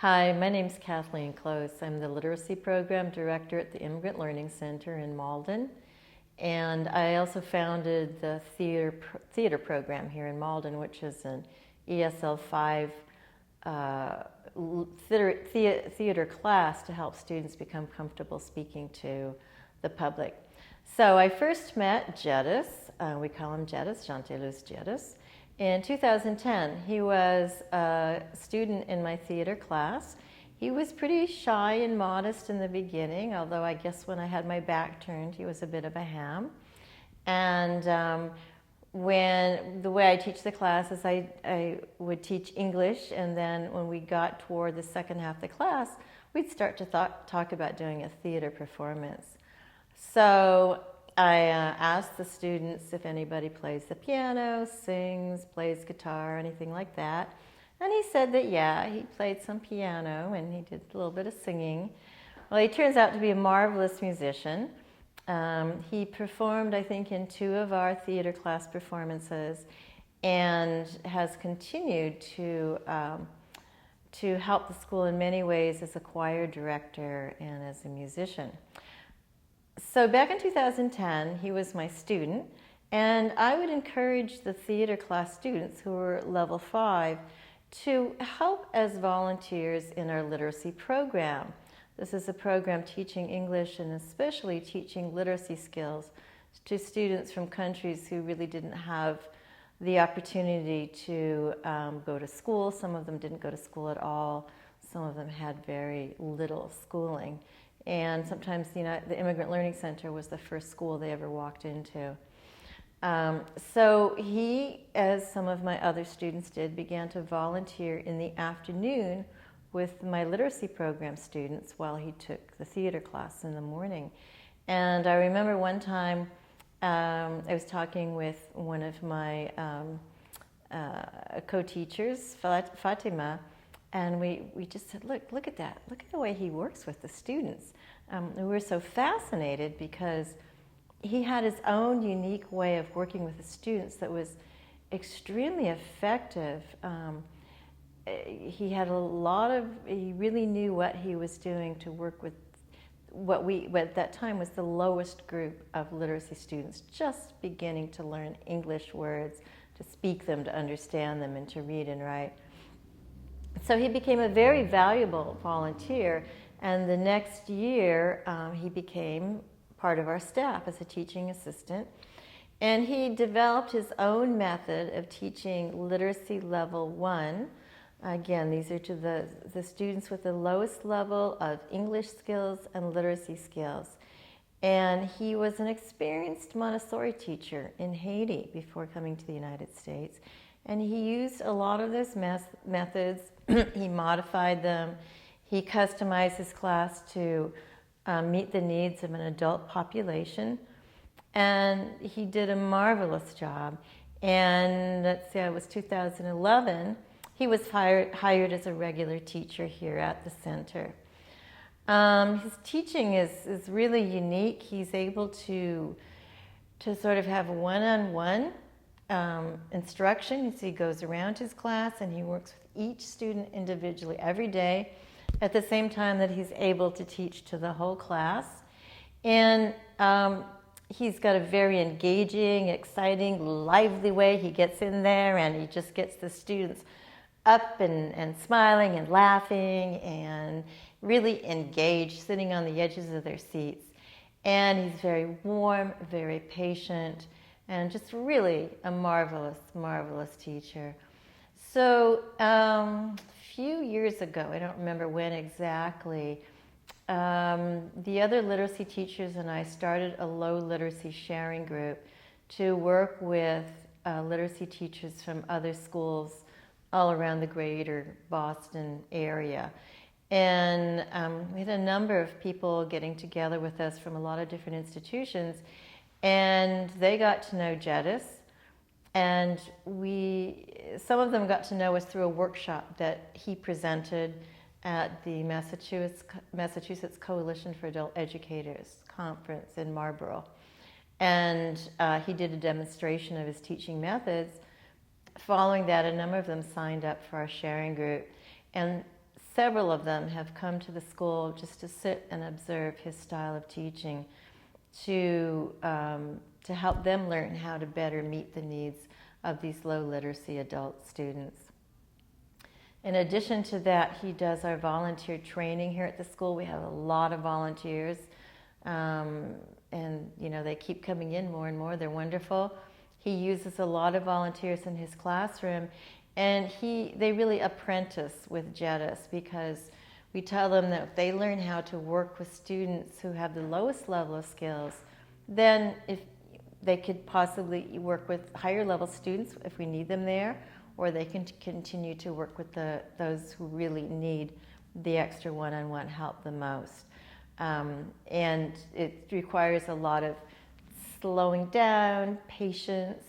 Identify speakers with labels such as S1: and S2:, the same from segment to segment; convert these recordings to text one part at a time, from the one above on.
S1: Hi, my name is Kathleen Klose. I'm the Literacy Program Director at the Immigrant Learning Center in Malden. And I also founded the theater program here in Malden, which is an ESL 5 theater class to help students become comfortable speaking to the public. So I first met Gedeus, we call him Gedeus, Jeantilus Gedeus, in 2010. He was a student in my theater class. He was pretty shy and modest in the beginning, although I guess when I had my back turned, he was a bit of a ham. And when the way I teach the class is I would teach English, and then when we got toward the second half of the class, we'd start to talk about doing a theater performance. So I asked the students if anybody plays the piano, sings, plays guitar, anything like that. And he said that, yeah, he played some piano and he did a little bit of singing. Well, he turns out to be a marvelous musician. He performed, I think, in 2 of our theater class performances and has continued to help the school in many ways as a choir director and as a musician. So back in 2010, he was my student, and I would encourage the theater class students who were level 5 to help as volunteers in our literacy program. This is a program teaching English and especially teaching literacy skills to students from countries who really didn't have the opportunity to go to school. Some of them didn't go to school at all. Some of them had very little schooling. And sometimes the Immigrant Learning Center was the first school they ever walked into. So he, as some of my other students did, began to volunteer in the afternoon with my literacy program students while he took the theater class in the morning. And I remember one time I was talking with one of my co-teachers, Fatima, and we just said, look at that. Look at the way he works with the students. We were so fascinated because he had his own unique way of working with the students that was extremely effective. He really knew what he was doing to work with what at that time was the lowest group of literacy students, just beginning to learn English words, to speak them, to understand them, and to read and write. So he became a very valuable volunteer, and the next year he became part of our staff as a teaching assistant. And he developed his own method of teaching literacy level 1. Again, these are to the students with the lowest level of English skills and literacy skills. And he was an experienced Montessori teacher in Haiti before coming to the United States. And he used a lot of those methods. He modified them. He customized his class to meet the needs of an adult population. And he did a marvelous job. And let's see, it was 2011. He was hired as a regular teacher here at the center. His teaching is really unique. He's able to sort of have one-on-one instruction. So he goes around his class and he works with each student individually every day at the same time that he's able to teach to the whole class. And he's got a very engaging, exciting, lively way. He gets in there and he just gets the students up and smiling and laughing and really engaged, sitting on the edges of their seats. And he's very warm, very patient, and just really a marvelous, marvelous teacher. So a few years ago, I don't remember when exactly, the other literacy teachers and I started a low literacy sharing group to work with literacy teachers from other schools all around the greater Boston area. And we had a number of people getting together with us from a lot of different institutions, and they got to know Gedeus, and some of them got to know us through a workshop that he presented at the Massachusetts Coalition for Adult Educators conference in Marlborough. And he did a demonstration of his teaching methods. Following that, a number of them signed up for our sharing group. And several of them have come to the school just to sit and observe his style of teaching to help them learn how to better meet the needs of these low literacy adult students. In addition to that, he does our volunteer training here at the school. We have a lot of volunteers, and they keep coming in more and more. They're wonderful. He uses a lot of volunteers in his classroom, and they really apprentice with Gedeus, because we tell them that if they learn how to work with students who have the lowest level of skills, then if they could possibly work with higher level students if we need them there, or they can continue to work with those who really need the extra one-on-one help the most. And it requires a lot of slowing down, patience.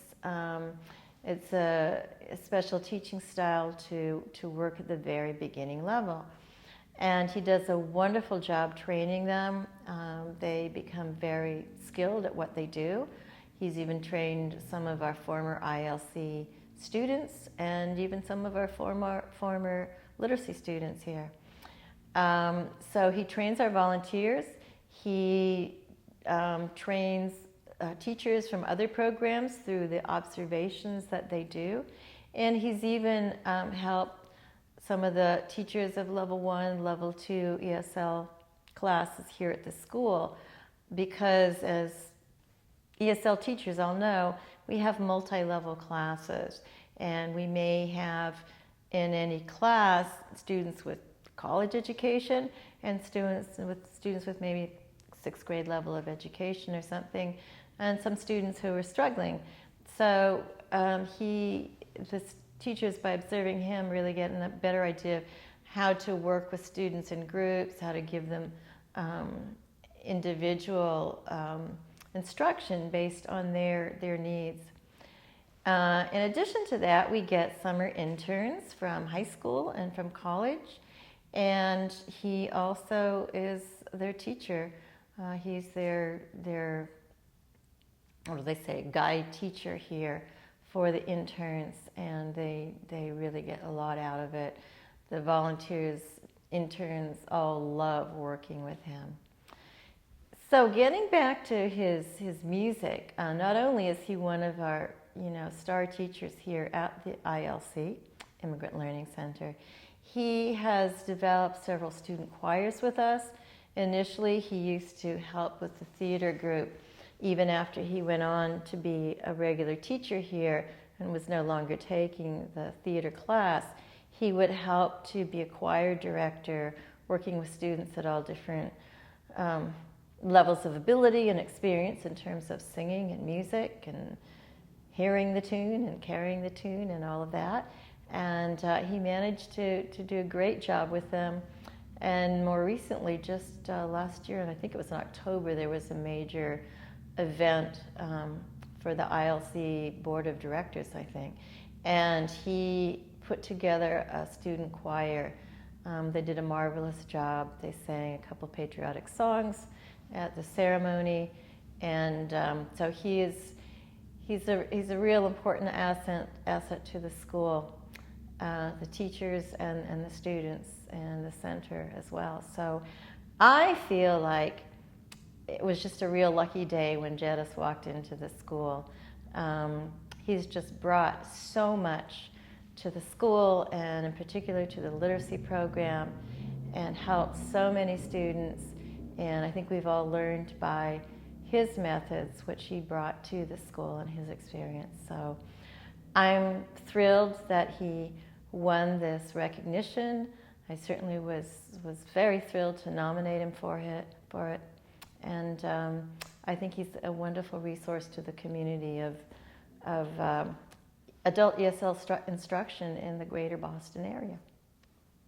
S1: It's a special teaching style to work at the very beginning level. And he does a wonderful job training them. They become very skilled at what they do. He's even trained some of our former ILC students and even some of our former literacy students here. So he trains our volunteers. He trains teachers from other programs through the observations that they do. And he's even helped some of the teachers of level 1, level 2 ESL classes here at the school, because as ESL teachers all know, we have multi-level classes, and we may have in any class students with college education and students with maybe 6th grade level of education or something, and some students who are struggling. So the teachers, by observing him, really getting a better idea of how to work with students in groups, how to give them individual instruction based on their needs. In addition to that, we get summer interns from high school and from college, and he also is their teacher. He's their what do they say, guide teacher here for the interns, and they really get a lot out of it. The volunteers, interns, all love working with him. So getting back to his music, not only is he one of our star teachers here at the ILC, Immigrant Learning Center, he has developed several student choirs with us. Initially, he used to help with the theater group. Even after he went on to be a regular teacher here and was no longer taking the theater class, he would help to be a choir director, working with students at all different levels of ability and experience in terms of singing and music and hearing the tune and carrying the tune and all of that. And he managed to do a great job with them. And more recently, just last year, and I think it was in October, there was a major event for the ILC Board of Directors, I think. And he put together a student choir. They did a marvelous job. They sang a couple patriotic songs at the ceremony. And so he's a real important asset to the school, the teachers and the students and the center as well. So I feel like it was just a real lucky day when Gedeus walked into the school. He's just brought so much to the school, and in particular to the literacy program, and helped so many students. And I think we've all learned by his methods, which he brought to the school and his experience. So I'm thrilled that he won this recognition. I certainly was very thrilled to nominate him for it. And I think he's a wonderful resource to the community of adult ESL instruction in the greater Boston area.